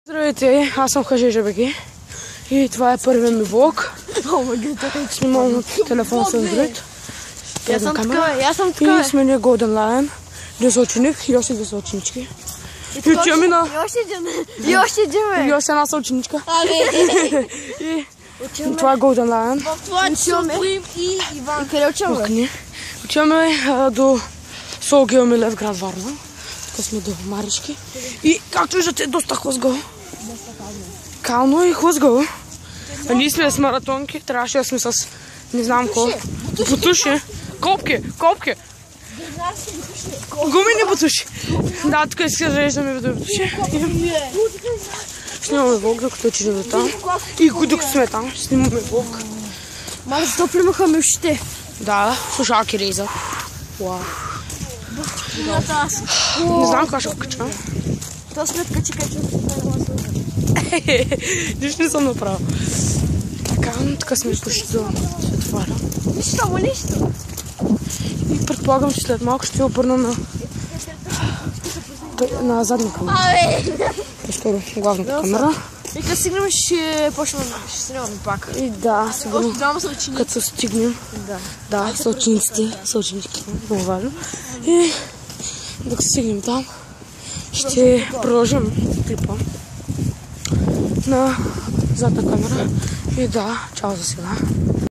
Здравейте, аз съм ХЖ-БГ и това е първият ми влог. Снимам от телефон с Android. Аз съм така. И сме ние Golden Lion, един съученик и още две съученички. И отиваме на... И още един. И още една съученичка. И това е Golden Lion. Отиваме. И Иван. Къде отиваме? Отиваме до Солгил Милев, град Варна. Тук сме до Маришки. И както виждате, доста хлъзгаво. Кално и хлъзгаво. А ние сме с маратонки, трябваше да сме с не знам какво. Бутуши. Копки. Гумени бутуши. Да, тук иска да зареждаме видео бутуши. Снимаме влог, докато отидем до там. И докато сме там, снимаме влог. Мали затоплимаха мишите. Да, слушалки рейза. Уау. Не знам какво ще кача. То след качи. Нищо не съм направил. Така, тук сме почти до светофара. Нищо. И предполагам, че след малко ще обърна на задна камера. По-скоро главната камера. И като стигнем ще почнем да снимаме пак. И да, сигурно. Като се стигнем. Да, съучениците. Много важно. И докато стигнем там, ще продължим клипа на задна камера. И да, чао за сега.